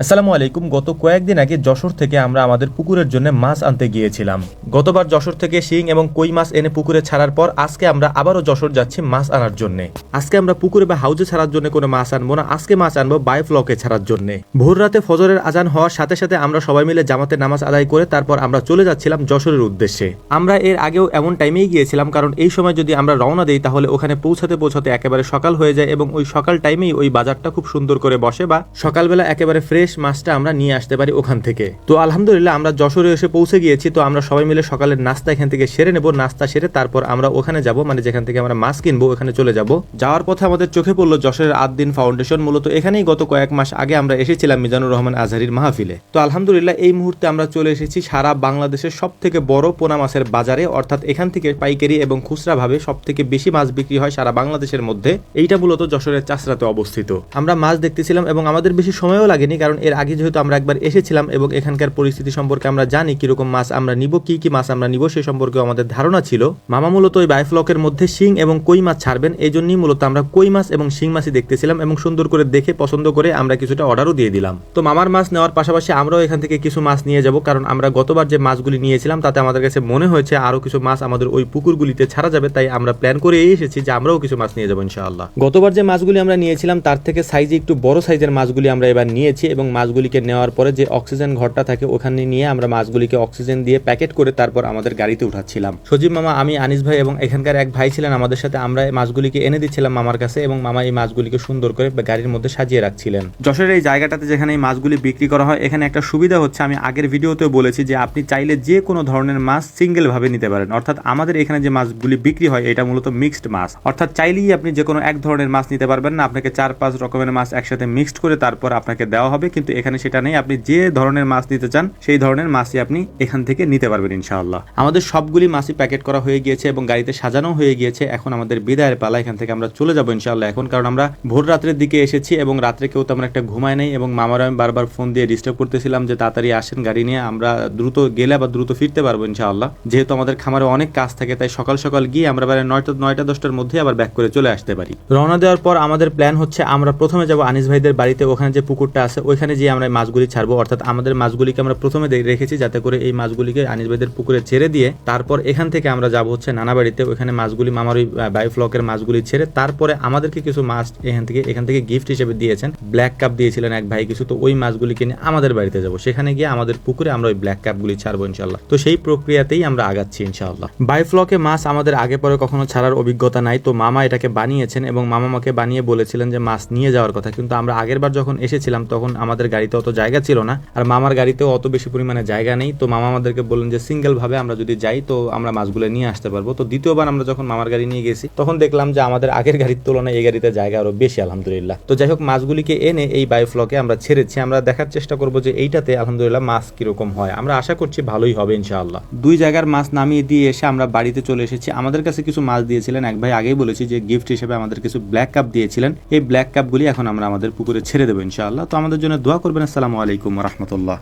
আসসালামু আলাইকুম। গত কয়েকদিন আগে যশোর থেকে আমরা আমাদের পুকুরের জন্য মাছ আনতে গিয়েছিলাম। গতবার যশোর থেকে শিং এবং কই মাছ এনে পুকুরে ছাড়ার পর আজকে আমরা আবারও যশোর যাচ্ছি মাছ আনার জন্য। আজকে আমরা পুকুরে বা হাউজে ছাড়ার জন্য কোনো মাছ আনবো না, আজকে মাছ আনবো বায়োফ্লকে ছাড়ার জন্য। ভোর রাতে ফজরের আজান হওয়ার সাথে সাথে আমরা সবাই মিলে জামাতের নামাজ আদায় করে তারপর আমরা চলে যাচ্ছিলাম যশোরের উদ্দেশ্যে। আমরা এর আগেও এমন টাইমেই গিয়েছিলাম, কারণ এই সময় যদি আমরা রওনা দিই তাহলে ওখানে পৌঁছাতে পৌঁছাতে একেবারে সকাল হয়ে যায় এবং ওই সকাল টাইমেই ওই বাজারটা খুব সুন্দর করে বসে বা সকালবেলা একেবারে ফ্রেশ মাছটা আমরা নিয়ে আসতে পারি ওখান থেকে। তো আলহামদুলিল্লাহ আমরা যশোরে এসে পৌঁছে গিয়েছি। তো আমরা সবাই মিলে সকালের নাস্তা এখান থেকে সেরে নেব, নাস্তা সেরে তারপর আমরা ওখানে যাব, মানে যেখান থেকে আমরা মাছ কিনবো ওখানে চলে যাব। যাওয়ার পথে আমাদের চোখে পড়লো যশোরের আদ-দ্বীন ফাউন্ডেশন। মূলত এখানেই গত কয়েক মাস আগে আমরা এসেছিলাম মিজানুর রহমান আজহারির মাহফিলে। তো আলহামদুলিল্লাহ এই মুহূর্তে আমরা চলে এসেছি সারা বাংলাদেশের সব থেকে বড় পোনা মাছের বাজারে, অর্থাৎ এখান থেকে পাইকারি এবং খুচরা ভাবে সব থেকে বেশি মাছ বিক্রি হয় সারা বাংলাদেশের মধ্যে। এইটা মূলত যশোরের চাষরাতে অবস্থিত। আমরা মাছ দেখতেছিলাম এবং আমাদের বেশি সময়ও লাগেনি, কারণ এর আগে যেহেতু আমরা একবার এসেছিলাম এবং এখানকার পরিস্থিতি সম্পর্কে আমরা জানি কিরকম মাছ আমরা নিব, কি কি মাছ আমরা নিব সে সম্পর্কে আমাদের ধারণা ছিল। মামা মূলত ওই বায়োফ্লকের মধ্যে শিং এবং কই মাছ ছাড়বেন, এই জন্যই মূলত আমরা কই মাছ এবং শিং মাছই দেখতেছিলাম এবং সুন্দর করে দেখে পছন্দ করে আমরা কিছুটা অর্ডারও দিয়ে দিলাম। তো মামার মাছ নেওয়ার পাশাপাশি আমরাও এখান থেকে কিছু মাছ নিয়ে যাব, কারণ আমরা গতবার যে মাছগুলি নিয়েছিলাম তাতে আমাদের কাছে মনে হয়েছে আরো কিছু মাছ আমাদের ওই পুকুরগুলিতে ছাড়া যাবে, তাই আমরা প্ল্যান করে এসেছি যে আমরাও কিছু মাছ নিয়ে যাবো ইনশাআল্লাহ। গতবার যে মাছগুলি আমরা নিয়েছিলাম তার থেকে সাইজে একটু বড় সাইজের মাছগুলি আমরা এবার নিয়েছি এবং মাছগুলিকে নেওয়ার পরে যে অক্সিজেন ঘরটা থাকে ওখানে নিয়ে আমরা মাছগুলিকে অক্সিজেন দিয়ে প্যাকেট করে তারপর আমাদের গাড়িতে উঠাচ্ছিলাম। সজীব মামা, আমি, আনিস ভাই এবং এখানকার এক ভাই ছিলেন আমাদের সাথে। আমরা এই মাছগুলিকে এনে দিচ্ছিলাম মামার কাছে এবং মামা এই মাছগুলিকে সুন্দর করে গাড়ির মধ্যে সাজিয়ে রাখছিলেন। যশোরের এই জায়গাটাতে যেখানে এই মাছগুলি বিক্রি করা হয় এখানে একটা সুবিধা হচ্ছে, আমি আগের ভিডিওতেও বলেছি যে আপনি চাইলে যে কোনো ধরনের মাছ সিঙ্গেল ভাবে নিতে পারেন। অর্থাৎ আমাদের এখানে যে মাছগুলি বিক্রি হয় এটা মূলত মিক্সড মাছ, অর্থাৎ চাইলেই আপনি যে কোনো এক ধরনের মাছ নিতে পারবেন না, আপনাকে 4-5 রকমের মাছ একসাথে মিক্সড করে তারপর আপনাকে দেওয়া হবে। কিন্তু এখানে সেটা নেই, আপনি যে ধরনের মাছ নিতে চান সেই ধরনের মাছই আপনি এখান থেকে নিতে পারবেন ইনশাআল্লাহ। আমাদের সবগুলি মাছই প্যাকেট করা হয়ে গিয়েছে এবং গাড়িতে সাজানো হয়ে গিয়েছে। এখন আমাদের বিদায়ের পালা, এখান থেকে আমরা চলে যাবো ইনশাআল্লাহ এখন, কারণ আমরা ভোর রাত্রের দিকে এসেছি এবং রাত্রে কেউ তেমন একটা ঘুমায় নেই এবং মামার আমি বারবার ফোন দিয়ে ডিস্টার্ব করতেছিলাম যে তাড়াতাড়ি আসেন গাড়ি নিয়ে, আমরা দ্রুত গেলে আবার দ্রুত ফিরতে পারবো ইনশাআল্লাহ। যেহেতু আমাদের খামারে অনেক কাজ থাকে তাই সকাল সকাল গিয়ে আমরা প্রায় 9টা-10টার মধ্যে আবার ব্যাক করে চলে আসতে পারি। রওনা দেওয়ার পর আমাদের প্ল্যান হচ্ছে আমরা প্রথমে যাব আনিস ভাইদের বাড়িতে, ওখানে যে পুকুরটা আছে ওইখানে গিয়ে আমরা মাছগুলি ছাড়বো। অর্থাৎ আমাদের মাছগুলিকে আমরা প্রথমে রেখেছি যাতে করে এই মাছগুলিকে আনিস ভাইদের পুকুরে ছেড়ে দিয়ে তারপর এখান থেকে আমরা যাব হচ্ছে নানা বাড়িতে, ওখানে মাছগুলি মামার ওই বায়োফ্লকের মাছগুলি ছেড়ে তারপরে আমাদেরকে কিছু মাছ এখান থেকে গিফট হিসেবে দিয়েছেন। ব্ল্যাক কাপ দিয়েছিলেন এক ভাই কিছু, তো ওই মাছগুলি কিনে আমাদের বাড়িতে যাব, সেখানে গিয়ে আমাদের পুকুরে আমরা ওই ব্ল্যাক কাপগুলি ছাড়বো ইনশাআল্লাহ। তো সেই প্রক্রিয়াতেই আমরা আগাচ্ছি ইনশাআল্লাহ। বায়োফ্লকে মাছ আমাদের আগে পরে কখনো ছাড়ার অভিজ্ঞতা নাই, তো মামা এটাকে বানিয়েছেন এবং মামা আমাকে বানিয়ে বলেছিলেন যে মাছ নিয়ে যাওয়ার কথা। কিন্তু আমরা আগের বার যখন এসেছিলাম তখন আমাদের গাড়িতে অত জায়গা ছিল না আর মামার গাড়িতেও অত বেশি পরিমাণে জায়গা নেই। তো মামা আমাদেরকে বললেন যে সিঙ্গেল ভাবে আমরা যদি যাই তো আমরা মাছগুলো নিয়ে আসতে পারবো। তো দ্বিতীয়বার আমরা যখন মামার গাড়ি নিয়ে গেছি তখন দেখলাম যে আমাদের আগের গাড়ির তুলনায় এই গাড়িতে জায়গা আরো বেশি আলহামদুলিল্লাহ। তো যাই হোক, মাছগুলিকে এনে এই বায়োফ্লকে আমরা ছেড়েছি। আমরা দেখার চেষ্টা করবো যে এইটাতে আলহামদুলিল্লাহ মাছ কিরকম হয়। আমরা আশা করছি ভালোই হবে ইনশাআল্লাহ। দুই জায়গার মাছ নামিয়ে দিয়ে এসে আমরা বাড়িতে চলে এসেছি। আমাদের কাছে কিছু মাছ দিয়েছিলেন এক ভাই, আগেই বলেছি যে গিফট হিসেবে আমাদের কিছু ব্ল্যাক কাপ দিয়েছিলেন। এই ব্ল্যাক কাপগুলি এখন আমরা আমাদের পুকুরে ছেড়ে দেবো ইনশাআল্লাহ। তো আমাদের জন্য দোয়া করবেন। আসসালামু আলাইকুম ওয়া রাহমাতুল্লাহ।